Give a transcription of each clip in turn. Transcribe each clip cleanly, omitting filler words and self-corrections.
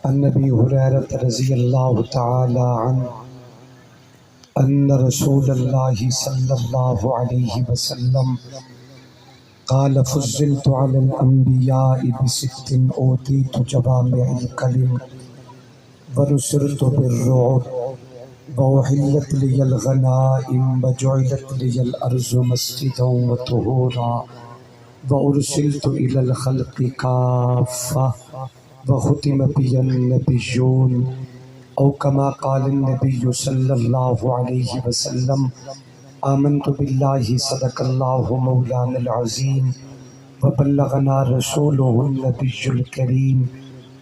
عن ابی ہریرہ رضی اللہ تعالی عنہ ان رسول اللہ صلی اللہ علیہ وسلم قال فضلت على الانبیاء بست اوتیت جوامع الکلم ونصرت بالرعب وأحلت لي الغنائم وجعلت لي الأرض مسجدا وطهورا وأرسلت إلى الخلق كافة وختم بي النبيون أو كما قال النبي صلى الله عليه وسلم آمنت بالله صدق الله مولانا العظيم وبلغنا رسوله النبي الكريم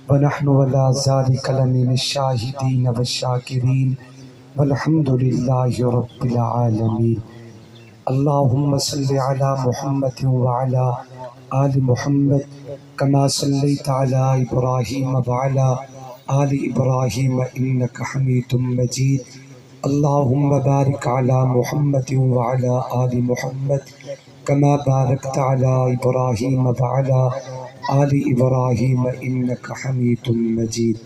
ونحن على ذلك لمن الشاهدين والشاكرين والحمد لله رب العالمين. اللهم صل على محمد وعلى آل محمد كما صليت على إبراهيم وعلى آل إبراهيم إنك حميد مجيد. اللهم بارك على محمد وعلى آل محمد كما باركت على إبراهيم وعلى آل إبراهيم إنك حميد مجيد.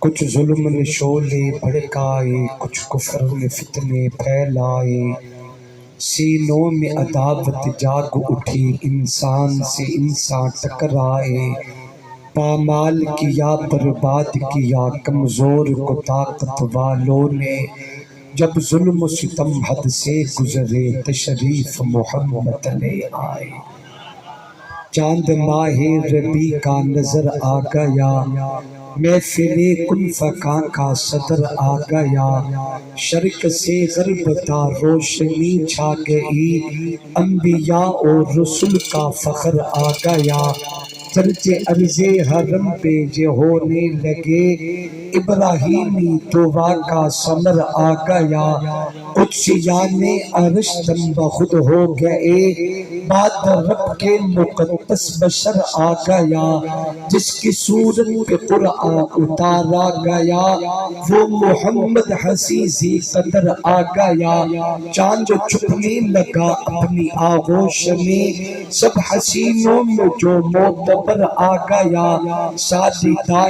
کچھ ظلم نے شعلے بھڑکائے، کچھ کفر نے فتنے پھیلائے، سینوں میں عداوت جاگ اٹھی، انسان سے انسان ٹکرائے، پامال کیا برباد کیا کمزور کو طاقت والوں نے، جب ظلم و ستم حد سے گزرے تشریف محمد لے آئے. چاند ماہ ربی کا نظر آ گیا، محفل کن فکاں کا صدر آ گیا، شرق سے غرب تا روشنی چھا گئی، انبیاء اور رسول کا فخر آ گیا. چرچے عرض حرم پہ یہ ہونے لگے، ابراہیمی دعا کا ثمر آ گیا. قدسیان عرش دم بخود ہو گئے، بعد رب کے مقدس بشر آ گیا، جس کی صورت پہ قرآن اتارا گیا، وہ محمد حسیزی قدر آ گیا. چاند چھپنے لگا اپنی آغوش میں، سب حسینوں میں جو معتبر آ گیا، ساجدہ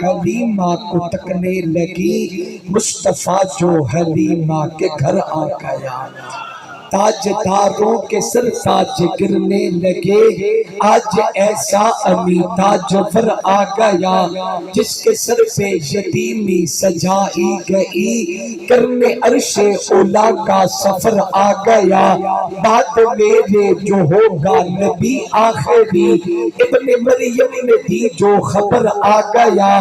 حلیمہ کو تکنے لگی، مصطفیٰ جو حلیمہ کے گھر آ گیا. تاجداروں کے سر تاج گرنے لگے، آج ایسا امی تاجور آ گیا، جس کے سر پہ یتیمی سجائی گئی، کرنے عرش اولا کا سفر آ گیا. بعد میرے جو ہوگا نبی آخری، ابن مریم نے دی جو خبر آ گیا،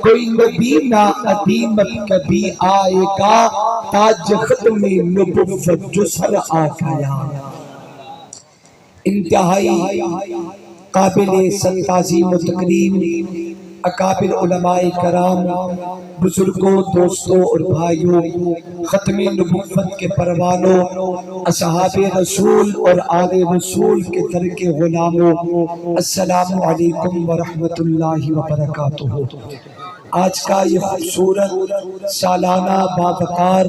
کوئی نبی نہ ادیمت کبھی آئے گا، تاج ختم نبوت جو سر آ گیا. انتہائی قابل تعظیم و تکریم اکابر علماء کرام، بزرگوں، دوستوں اور بھائیوں، ختم نبوت کے پروانوں، اصحاب رسول اور آل رسول کے در کے غلاموں، السلام علیکم ورحمت اللہ وبرکاتہ. آج کا یہ خوبصورت سالانہ باوقار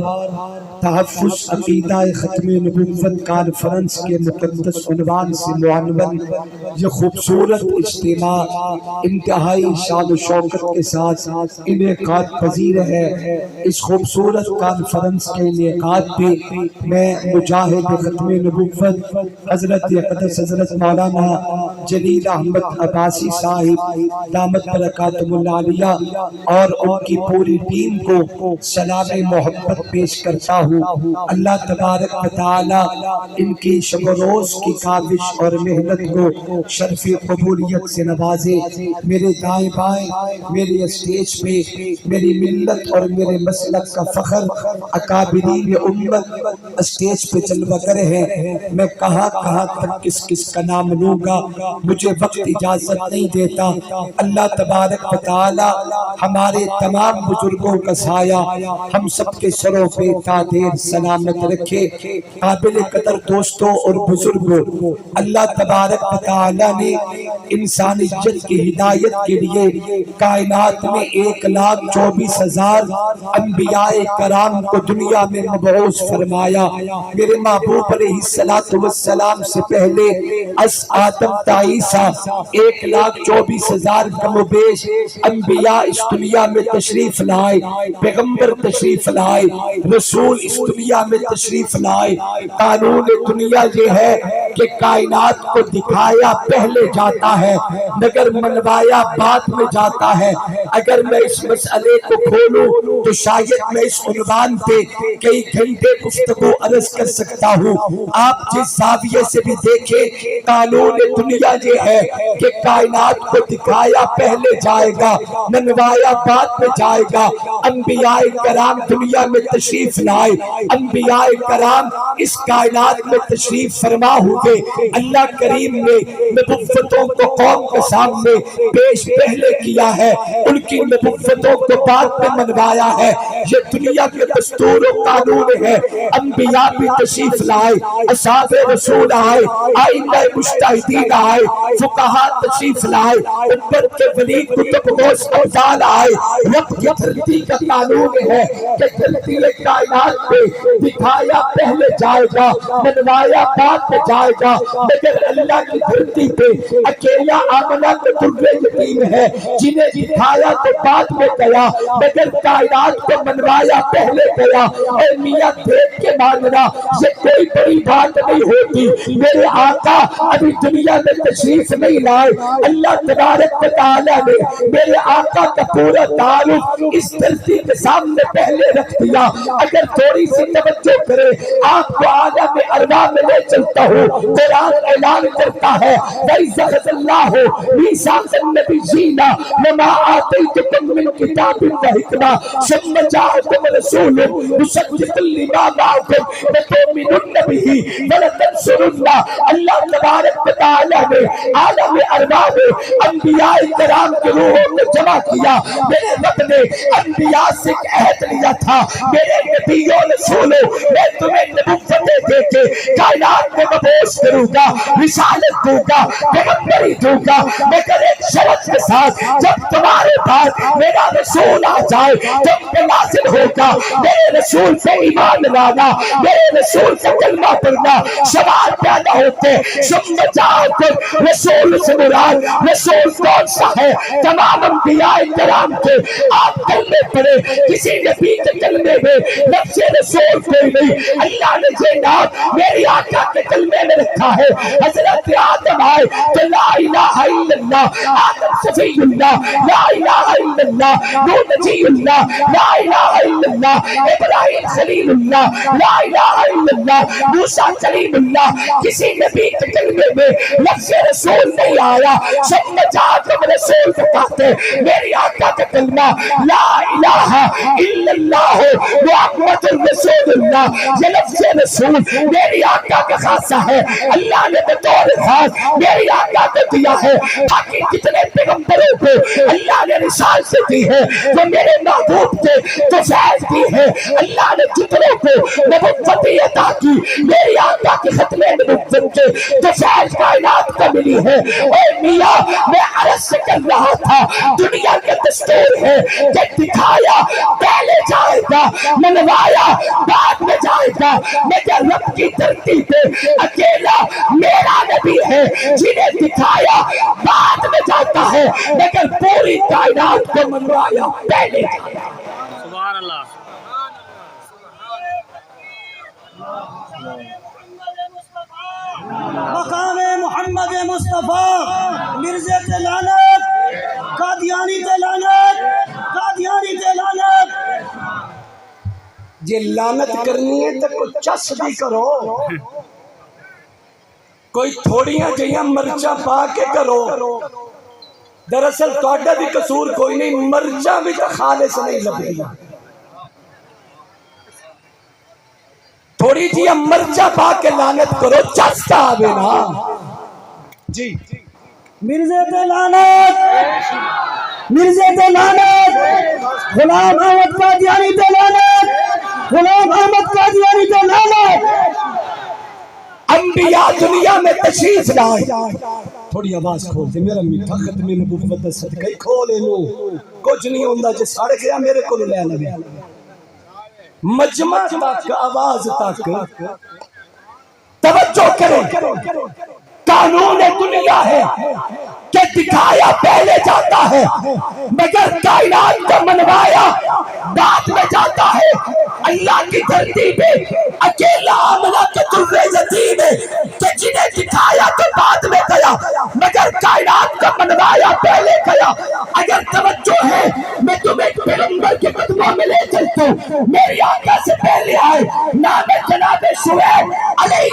تحفظ عقیدہ ختم نبوت کانفرنس کے مقدس عنوان سے معنون یہ خوبصورت اجتماع انتہائی شان و شوکت کے ساتھ انعقاد پذیر ہے. اس خوبصورت کانفرنس کے انعقاد پہ میں مجاہد ختم نبوت حضرت اقدس حضرت مولانا جلیل احمد عباسی صاحب دامت برکاتہ العالیہ اور ان کی پوری ٹیم کو سلام محبت پیش کرتا ہوں. اللہ تبارک و تعالی ان کی شب و روز کی کاوش اور محنت کو شرف قبولیت سے نوازے. میرے دائیں بائیں میرے اسٹیج پہ میری ملت اور میرے مسلک کا فخر اکابرین امت اسٹیج پہ جلوہ گر ہیں. میں کہاں تک کس کس کا نام لوں گا، مجھے وقت اجازت نہیں دیتا. اللہ تبارک و تعالی ہمارے تمام بزرگوں کا سایہ ہم سب کے سروں پہ تا دیر سلامت رکھے. قابل قدر دوستوں اور بزرگوں، اللہ تبارک و تعالی نے انسانیت کی ہدایت کے لیے کائنات میں 1,24,000 انبیاء کرام کو دنیا میں مبعوث فرمایا۔ میرے محبوب علیہ السلام سے پہلے آدم تا عیسیٰ 1,24,000 کم و بیش انبیاء اس دنیا میں تشریف لائے، پیغمبر تشریف لائے، رسول اس دنیا میں تشریف لائے۔ قانون دنیا یہ ہے کہ کائنات کو دکھایا پہلے جاتا ہے مگر منوایا بعد میں جاتا ہے۔ اگر میں اس مسئلے کو کھولوں تو شاید میں اس عنوان پہ کئی گھنٹے گفتگو عرض کر سکتا ہوں۔ آپ جس زاویے سے بھی دیکھیں، قانون دنیا یہ ہے کہ کائنات کو دکھایا پہلے جائے گا، منوایا بعد میں جائے گا۔ انبیاء کرام دنیا میں تشریف لائے، انبیاء کرام اس کائنات میں تشریف فرما ہوئے۔ اللہ کریم نے نبوتوں کو قوم کے سامنے پیش پہلے کیا ہے، ان کی نبوتوں کو بعد میں منوایا ہے۔ یہ دنیا کے دستور و قانون ہے۔ انبیاء بھی تشریف لائے، اصحاب رسول آئے، ائمہ مجتہدین آئے، فقہاء تشریف لائے، امت کے ولی کتب غوث افضال آئے۔ رب کی دھرتی کا قانون ہے کہ دھرتی کائنات پہ دکھایا پہلے جائے گا، منوایا بعد میں جائے گا۔ مگر اللہ کی دھرتی پہ اکیلا آمنہ کو در یتیم ہے، جنہیں دکھایا تو بعد میں گیا مگر کائنات کو منوایا پہلے گیا۔ اے میاں دیکھ کے ماننا، یہ کوئی بڑی بات نہیں ہوتی۔ میرے آقا ابھی دنیا میں تشریف نہیں لائے، اللہ تبارک و تعالیٰ نے میرے آقا کا پورا تعلق اس دھرتی کے سامنے پہلے رکھ دیا۔ اگر تھوڑی سی توجہ کرے آپ کو عالم ارواح میں لے چلتا ہوں۔ قرآن اعلان کرتا ہے وَإِذَا أَخَذَ اللَّهُ مِيثَاقَ النَّبِيِّينَ وَمَا آتَيْتُكُم مِّن كِتَابٍ وَحِكْمَةٍ ثُمَّ جَاءَكُمْ رَسُولٌ مُصَدِّقٌ لِّمَا مَعَكُمْ لَتُؤْمِنُنَّ بِهِ وَلَتَنصُرُنَّهُ۔ اللہ تبارک و تعالیٰ نے عالم ارواح میں انبیاء کرام کی روحوں کو جمع کیا۔ میرے رب نے انبیاء سے ایک عہد لیا تھا، میرے نبیوں رسولوں میں تمہیں نبوتیں دے کے کائنات میں مبعوث کروں گا، رسالت دوں گا، پیغمبری دوں گا، مگر ایک شرط کے ساتھ، جب تمہارے پاس میرا رسول آ جائے تم پہ لازم ہوگا میرے رسول سے ایمان لانا، میرے رسول سے کلمہ پڑھنا۔ سوال پیدا ہوتے ثم جاءکم رسول سے مراد رسول کون سا ہے؟ تمام انبیاء کرام کے آپ کلمے پڑھے، کسی نبی کے کلمے میں لفظ رسول کوئی نہیں۔ اللہ نے یہ نام میری آقا کے کلمے میں رکھا ہے۔ حضرت آدم آئے تو لا الہ الا اللہ، آدم صفی اللہ، لا الہ الا اللہ، نوح نجی اللہ، لا الہ الا اللہ، ابراہیم خلیل اللہ، لا الہ الا اللہ، موسیٰ کلیم اللہ۔ کسی نبی کے کلمے میں لفظ رسول نہیں آیا۔ ثم جاءکم رسول بتاتے میری آقا کا کلمہ لا الہ الا اللہ محمد الرسول اللہ، یہ لفظ رسول میری آقا کا خاصہ ہے۔ اللہ نے بطور خاص میری آقا کو دیا ہے، باقی کتنے پیغمبروں کو اللہ نے رسالت دی ہے وہ میرے محبوب کے تو فیض دی ہے۔ اللہ نے جتنوں کو نبوت عطا کی میری آقا کے ختم نبوت کے تو فیض کائنات کو ملی ہے۔ اے میاں میں عرض سے کر رہا تھا دنیا کا دستور ہے کہ دکھایا پہلے جائے گا، منوایا بعد میں جائے گا۔ مگر رب کی دھرتی پہ اکیلا میرا نبی ہے جنہیں دکھایا بعد میں جاتا ہے مگر پوری کائنات کو منوایا پہلے جاتا ہے۔ سبحان اللہ۔ مقام محمد مصطفیٰ مرزا تے لعنت، قادیانی تے لعنت، قادیانی تے لعنت۔ یہ لعنت کرنی ہے تو کوئی چس بھی کرو، کوئی تھوڑیاں جہاں مرچاں پا کے کرو۔ دراصل تہاڈا بھی قصور کوئی نہیں، مرچاں بھی تو خالص نہیں لبھی۔ تھوڑی جی مرچا پا کے لعنت کرو، چستا آوے نا جی۔ مرزا تے لعنت، مرزا تے لعنت، غلام احمد قادیانی تے لعنت، غلام احمد قادیانی تے لعنت۔ انبیاء دنیا میں تشریف لائے، تھوڑی آواز کھول دے میرا میٹھا ختم نبوت دا صدقہ ہی کھول لو کچھ نہیں ہوندا جے سڑ گیا میرے کو لے لے مجمع تک آواز تک توجہ کرو قانون دنیا ہے کہ دکھایا پہلے جاتا ہے مگر کائنات کو منوایا بعد میں جاتا ہے اللہ کی دھرتی پہ اکیلا آمنہ کے درے یتیم ہے کہ جنہیں دکھایا تو بعد میں گیا مگر کائنات کو منوایا پہلے گیا اگر توجہ ہے میں تمہیں پیغمبر کے قدموں میں لے چلتا ہوں میری آقا سے پہلے آئے نام جناب شعیب علیہ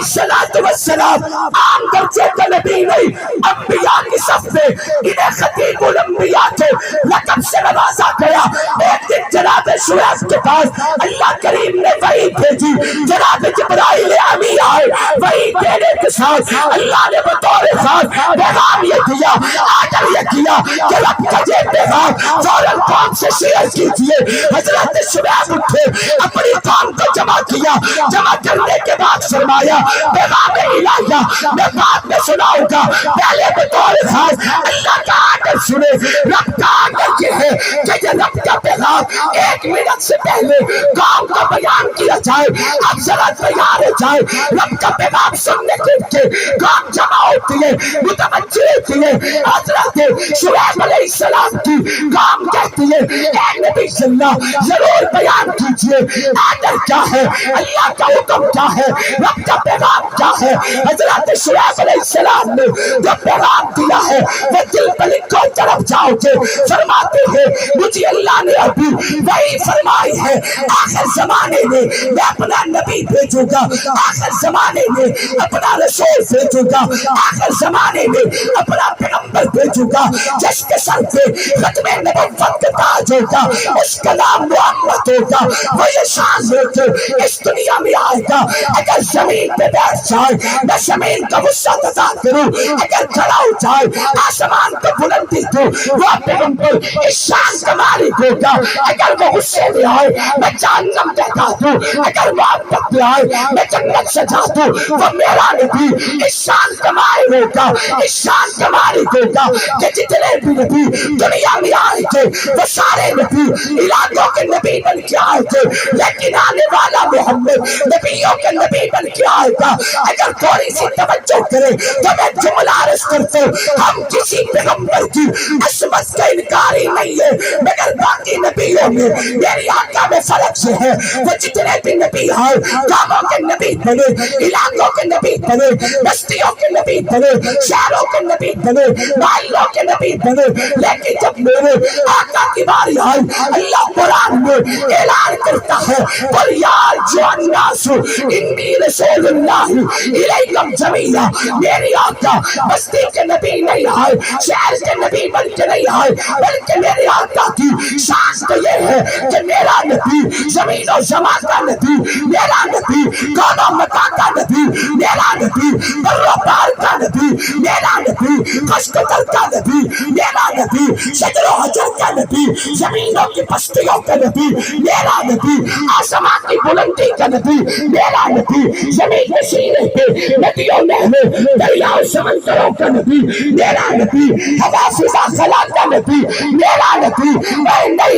السلام عام درجے کا نبی نہیں انبیاء کی صف میں انہیں خطیب الانبیاء کے لقب سے نوازا گیا ایک دن جناب شعیب کے پاس اللہ کریم نے وحی بھیجی جناب جبرائیل امی آئے وحی دینے کے ساتھ اللہ نے بطور خاص پیغام یہ دیا آڈر یہ کیا کہ رب کا یہ پیغام فوراً قوم سے شیئر کیجئے حضرت شعیب اٹھے اپنی قوم کو جمع کیا جمع کرنے کے بعد فرمایا پیغام الہیہ میں بعد میں سناؤں گا پہلے بطور خاص اللہ کا آڈر سنے رب کا آڈر یہ ہے کہ یہ رب کا پیغام 1 منٹ سے پہلے قوم کو بیان کیا جائے اب ذرا تیار ہو جائے رب کا پیغام سننے کے قوم جمع ہوتی ہے متوجہ ہوتی ہے حضرت شعیب علیہ السلام کی قوم کہتی ہے اے نبی اللہ ضرور بیان کیجئے آڈر کیا ہے اللہ کا حکم کیا ہے رب کا پیغام کیا ہے حضرت شعیب علیہ السلام نے جو پیغام دیا ہے وہ دل پر لکھو طرف جاؤ گے فرماتے ہیں مجھے اللہ نے ابھی وہی فرمائی ہے آخر زمانے میں میں اپنا نبی بھیجوں گا آخر زمانے میں اپنا رسول بھیجوں گا آخر زمانے میں اپنا پیغمبر بھیجوں گا جس کے سر پہ ختم نبوت کا تاج ہوگا اس کا نام محمد ہوگا وہ یہ شان لے کے اس دنیا میں آئے گا اگر زمین پہ بیٹھ جائے میں زمین کا وسعت عطا کروں اگر کھڑا ہو جائے آسمان کو بلندی دوں وہ پیغمبر اس شان کا مالک ہوگا اگر وہ غصے میں آئے میں جہنم دکھا دوں اگر محبت میں آئے میں جنت سجا دوں وہ میرا نبی اس شان کا مالک ہوگا اس شان کا مالک ہوگا کہ جتنے بھی نبی دنیا میں آئے تھے وہ سارے نبی علاقوں کے نبی بن کے آئے تھے لیکن آنے والا محمد نبیوں کے نبی بن کے آئے گا اگر تھوڑی سی توجہ کرے تو میں جملہ عرض کرتا ہوں ہم کسی پیغمبر کی عصمت کا انکاری نہیں ہے مگر باقی نبیوں میں میری آقا میں فرق سے ہے وہ جتنے بھی نبی آئے گاؤں کے نبی بنے علاقوں کے نبی بنے بستیوں کے نبی بنے شہروں کے نبی بنے محلوں کے نبی بنے لیکن جب میرے آقا کی باری آئی اللہ قرآن میں اعلان کرتا ہے قل یا ایھا الناس انی رسول اللہ الیکم جمیعا میری آقا بستی کے نبی نہیں آئے شہر کے نبی بن کے نہیں آئے بلکہ میرے آقا کی شان تو یہ ہے کہ میرا نبی زمین و زمان کا نبی میرا نبی کون و مکان کا نبی میرا نبی بر و بحر کا نبی میرا نبی خشک و تر کا نبی میرا نبی شجر و حجر کا نبی زمینوں کی بستیوں کا نبی میرا نبی آسمان کی بلندی کا نبی میرا نبی زمین کے سینے پہ ندیوں نہریں دریاؤں سمندروں کا نبی میرا نبی ہوا فضا خلا کا نبی میرا نبی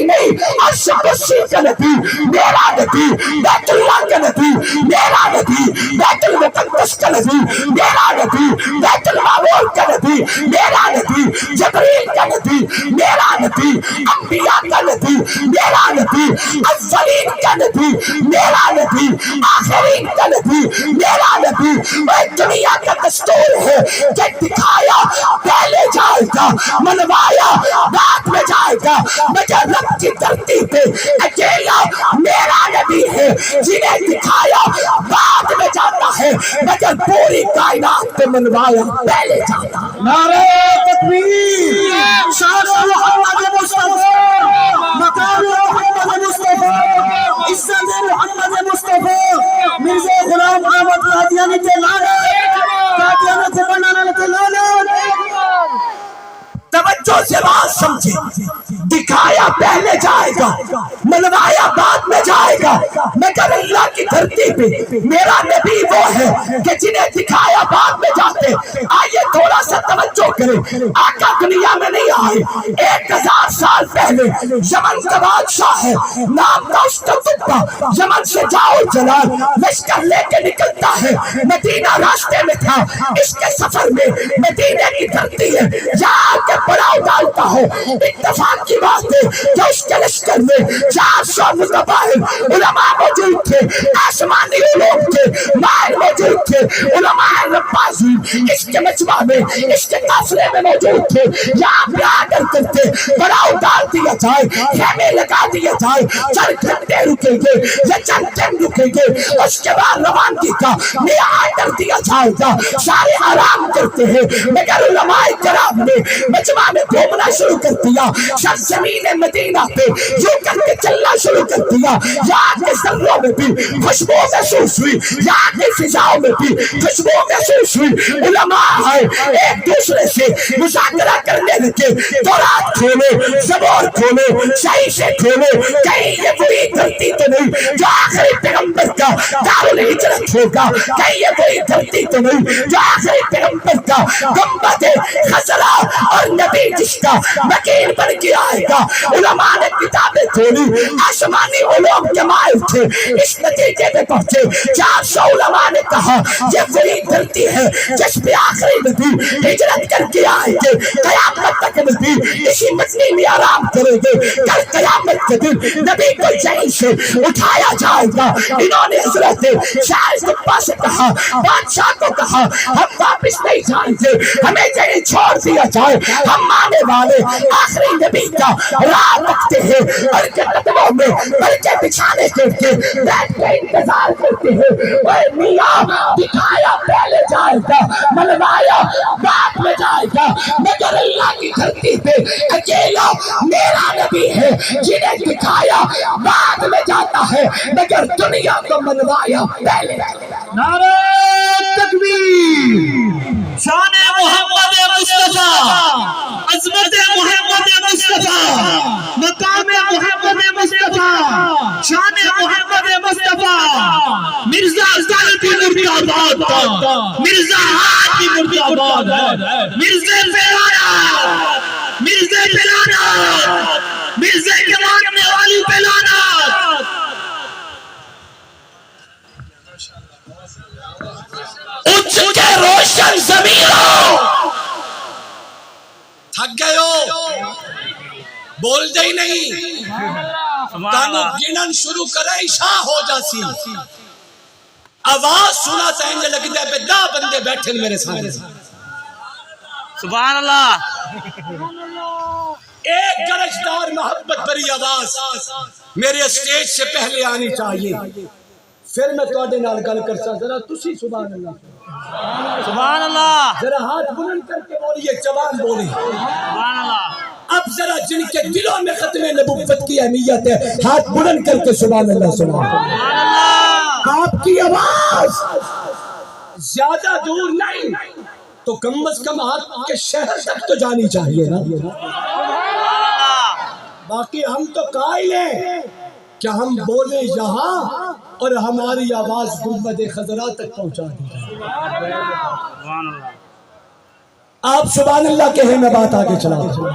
نہیں عرش کرسی کا نبی میرا نبی بیت اللہ کا نبی میرا نبی بیت المقدس کا نبی میرا نبی بیت المعمور کا نبی میرا نبی جبریل کا نبی میرا نبی انبیاء کا نبی میرا نبی اولین کا نبی میرا نبی آخرین کا نبی میرا نبی دنیا کا دستور ہے کہ دکھایا پہلے جائے گا منوایا بعد میں جائے گا مگر رب کی دھرتی پہ اکیلا میرا نبی ہے جنہیں دکھایا بعد میں جاتا ہے مگر پوری کائنات پہ منوایا پہلے جاتا ہے نعرہ تکبیر شان محمد مصطفیٰ مقام محمد مصطفیٰ عزت محمد مصطفیٰ مرزا غلام احمد قادیانی کے لعنت قادیانی کو بنانے کے لعنت توجہ سے بات سمجھے دکھایا پہلے جائے گا، منوایا بعد میں جائے گا، مگر اللہ کی دھرتی پہ میرا نبی وہ ہے کہ جنہیں دکھایا بعد میں جاتے۔ آئیے تھوڑا سا توجہ کریں، آقا دنیا میں نہیں آئے، 1000 سال پہلے یمن کا بادشاہ ہے، نام تھا اس کا تبا، یمن سے جاؤ جلال لشکر لے کے نکلتا ہے، مدینہ راستے میں تھا، اس کے سفر میں مدینہ کی دھرتی ہے، جہاں کے پڑاؤ ڈالتا ہے۔ اتفاق کی بات ہے کہ اس کے لشکر میں 400 متباہر علماء موجود تھے، آسمانی علوم تھے، ماہر موجود تھے، علماء ربانی اس کے مجمع میں، اس کے قافلے میں موجود تھے۔ یہاں پہ آڈر کرتے پڑاؤ ڈال دیا جائے، خیمے لگا دیا جائے، چند گھنٹے رکیں گے یا چند دن رکیں گے، اس کے بعد روانگی کا نیا آڈر دیا جائے گا۔ سارے آرام کرتے ہیں، مگر علماء کرام نے مجمع میں گھومنا شروع کر دیا، سرزمین مدینہ پہ یوں کر کے چلنا شروع کر دیا۔ یہاں کے ذروں میں بھی خوشبو محسوس ہوئی، یہاں کی فضاؤں میں بھی خوشبو محسوس ہوئی۔ علماء آئے، ایک دوسرے سے مذاکرہ کرنے لگے، تورات کھولو، زبور کھولو، صحیح سے کھولو، کہیں یہ وہی دھرتی تو نہیں جو آخری پیغمبر کا دارالہجرت ہوگا، کہیں یہ وہی دھرتی تو نہیں جو آخری پیغمبر کا گنبد خضرا اور نبی جس کا مکین بن کے آئے گا۔ علماء نے کتابیں کھولی، آسمانی علوم کے مائل تھے، اس نتیجے پہ پہنچے۔ 400 علماء نے کہا یہ وہی دھرتی ہے جس پہ آخری نبی ہجرت کر کے آئے گے، قیامت تک نبی اسی مدنی میں آرام کرے گے، کل قیامت کے دن نبی کو جہیں سے اٹھایا جائے گا۔ انہوں نے حضرت شاہد قبا سے کہا، بادشاہ کو کہا ہم واپس نہیں جائیں گے، ہمیں جہیں چھوڑ دیا جائے، ہم آنے والے آخری نبی کا راہ رکھتے ہیں، اور کے قدموں میں بلکہ بچھانے کر کے بیٹھ کے انتظار کرتے ہیں۔ اے میاں دکھایا پہلے جائے گا، منوایا بعد میں جائے گا، مگر اللہ کی دھرتی پہ اکیلا میرا نبی ہے جنہیں دکھایا بعد میں جاتا ہے، مگر دنیا کو منوایا پہلے۔ نعرہ تکبیر، شان محمد مصطفیٰ، عظمت محمد مصطفیٰ، مقام محمد مصطفیٰ، شان محمد مصطفیٰ۔ مرزا غالب مرد آباد، مرزا ہادی مرد آباد، مرزا پیلانا، مرزا پیلانا، مرزا کے ماننے والی پیلانا۔ اٹھ کے روشن زمینوں تھک گئے ہو، بول دے ہی نہیں، تانو گنن شروع کرے عشاء ہو جاسی، آواز سنا تینجے لگی دے پہ 10 بندے بیٹھے میرے سامنے۔ سبحان اللہ، ایک گرجدار محبت بری آواز میرے اسٹیج سے پہلے آنی چاہیے، پھر میں توڑے نال گل کرسا۔ ذرا تسی سبحان اللہ، سبحان اللہ، ذرا ہاتھ بلند کر کے بولیے، جوان بولی۔ سبحان اللہ۔ اب ذرا جن کے دلوں میں ختم نبوت کی اہمیت ہے، ہاتھ بلند کر کے سبحان اللہ سنا۔ سبحان اللہ۔ آپ کی آواز زیادہ دور نہیں تو کم از کم آپ کے شہر تک تو جانی چاہیے نا۔ باقی ہم تو قائل ہیں کہ ہم بولے یہاں اور ہماری آواز گنبد خضرا تک پہنچا دی۔ آپ سبحان اللہ کہیں، میں بات آگے چلا دوں۔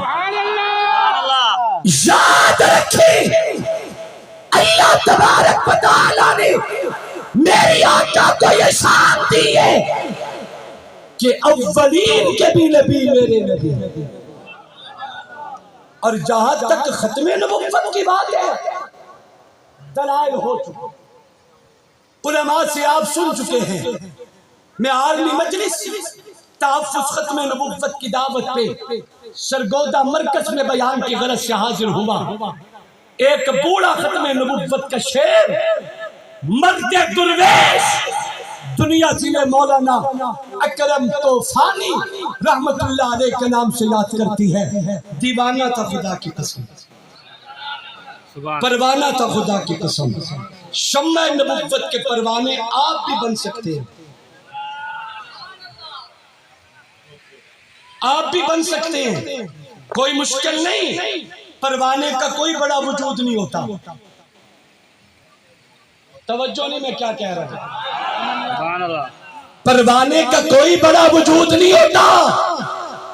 یاد رکھیں اللہ تبارک و تعالیٰ نے میری آقا کو یہ شان دی ہے کہ اولین کے بھی نبی میرے نبی، اور جہاں تک ختم نبوت کی بات ہے دلائل ہو چکے، علماء سے آپ سن چکے ہیں۔ میں عالمی مجلس تحفظ ختم نبوت کی دعوت پہ سرگودا مرکز میں بیان کی غرض سے حاضر ہوا۔ ایک بوڑھا ختم نبوت کا شعر مرد درویش دنیا جنہیں مولانا اکرم طوفانی رحمت اللہ علیہ کے نام سے یاد کرتی ہے۔ دیوانہ تھا خدا کی قسم، پروانہ تھا خدا کی قسم، شمع نبوت کے پروانے آپ بھی بن سکتے ہیں، آپ بھی بن سکتے ہیں، کوئی مشکل نہیں۔ پروانے کا کوئی بڑا وجود نہیں ہوتا. توجہ نہیں میں کیا کہہ رہا ہوں. پروانے کا کوئی بڑا وجود نہیں ہوتا.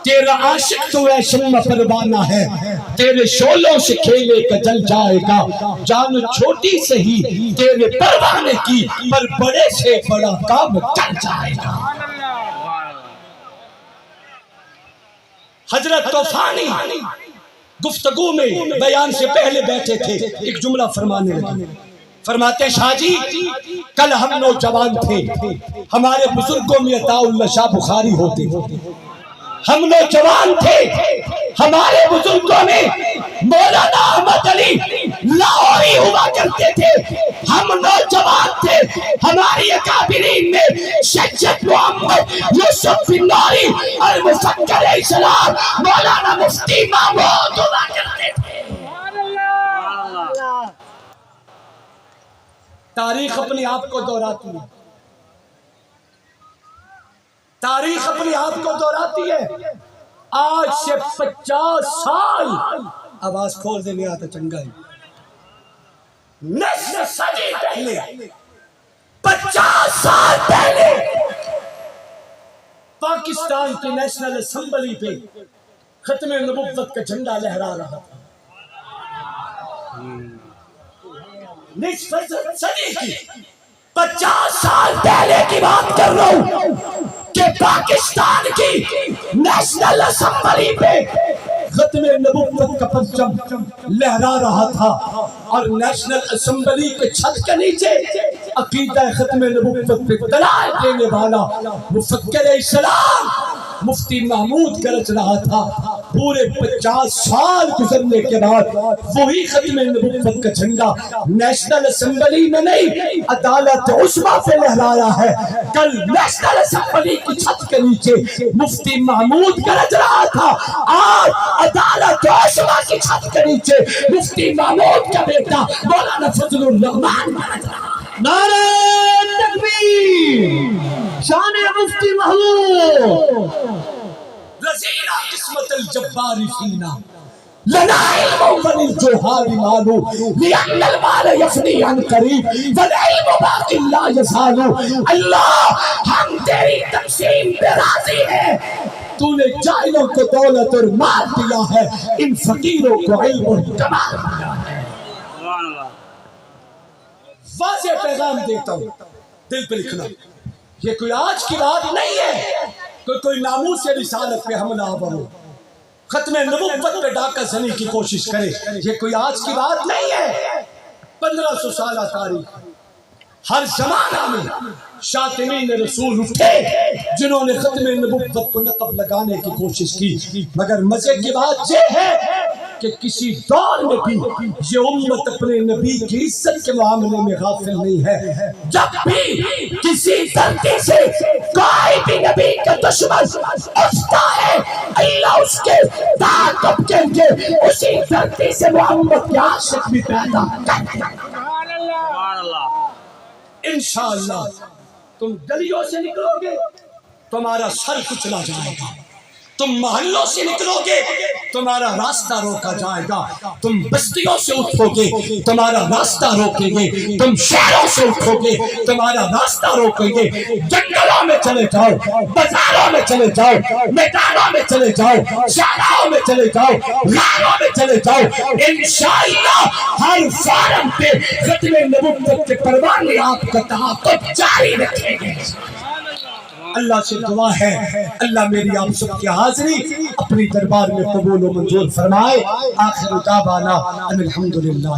تیرا عاشق تو ہے شمع پروانہ ہے، تیرے شعلوں سے کھیلے کا جل جائے گا. جان چھوٹی سے ہی تیرے پروانے کی، پر بڑے سے بڑا کام چل جائے گا. حضرت طوفانی گفتگو میں بیان سے پہلے بیٹھے تھے، ایک جملہ فرمانے لگے. فرماتے شاہ جی کل ہم نوجوان تھے، ہمارے بزرگوں میں عطا اللہ شاہ بخاری ہوتے. ہم نوجوان تھے، ہمارے بزرگوں میں مولانا احمد علی لاہوری ہوا کرتے تھے. ہم نوجوان تھے، ہماری اکابرین میں سید محمد یوسف بنوری المفکر اسلام مولانا مفتی محمود ہوا کرتے تھے. تاریخ اپنے آپ کو دہراتی ہے، تاریخ اپنے آپ کو دہراتی ہے. آج سے 50 سال، آواز کھول دینے آتا چنگا ہے، نصف صدی پہلے، 50 سال پہلے پاکستان کی نیشنل اسمبلی پہ ختم نبوت کا جھنڈا لہرا رہا تھا. نصف صدی کی 50 سال پہلے کی بات کر رہا ہوں کہ پاکستان کی نیشنل اسمبلی پہ ختم نبوت کا پرچم لہرا رہا تھا. اور نیشنل اسمبلی کے چھت کے نیچے عقیدہ ختم نبوت پہ دلائل دینے والا مفکر اسلام مفتی محمود گرج رہا تھا. پورے 50 سال گزرنے کے بعد وہی ختم نبوت کا جھنڈا نیشنل اسمبلی میں نہیں، عدالت عظمیٰ پہ لہرایا ہے. کل نیشنل اسمبلی کی چھت کے نیچے مفتی محمود گرج رہا تھا، آج عدالت عظمیٰ کی چھت کے نیچے مفتی محمود کا بیٹا مولانا فضل الرحمان گرج رہا ہے. نعرہ تکبیر، شان مفتی محمود. رزینا قسمت الجبار فینا لنا علم وللجوہار مالو لأن المال یفنی عن قریب والعلم باقی لا یزال. اللہ ہم تیری تقسیم پہ راضی ہیں، تو نے جاہلوں کو دولت اور مال دیا ہے، ان فقیروں کو علم اور کمال دیا ہے. واضح پیغام دیتا ہوں، دل پہ لکھنا، یہ کوئی آج کی بات نہیں ہے کوئی ناموس رسالت پہ حملہ آور ہو، ختم نبوت پہ ڈاکہ زنی کی کوشش کرے. یہ کوئی آج کی بات نہیں ہے. 1500 سالہ تاریخ، ہر زمانہ میں شاطمین رسول اٹھے جنہوں نے ختم نبوت کو نقب لگانے کی کوشش کی. مگر مزے کی بات یہ ہے کہ کسی دور میں بھی یہ امت اپنے نبی کی عزت کے معاملے میں غافل نہیں ہے. جب بھی کسی دھرتی سے کوئی بھی نبی کا دشمن اٹھتا ہے، اللہ اس کے داغ کپکیں گے، اسی دھرتی سے محمد کے عاشق بھی پیدا کریں گے. انشاءاللہ تم گلیوں سے نکلو گے تمہارا سر کچلا جائے گا، تم محلوں سے نکلو گے تمہارا راستہ روکا جائے گا، تم بستیوں سے اٹھو گے تمہارا راستہ روکیں گے، تم شہروں سے اٹھو گے تمہارا راستہ روکیں گے. جنگلوں میں چلے جاؤ، بازاروں میں چلے جاؤ، میدانوں میں چلے جاؤ، شہروں میں چلے جاؤ، غاروں میں چلے جاؤ، انشاءاللہ ہر فارم پہ ختم نبوت کے پروانے آپ کا تحقق جاری رکھیں گے. اللہ سے دعا ہے اللہ میری آپ سب کی حاضری اپنی دربار میں قبول و منظور فرمائے. آخر دعوانا ان الحمدللہ.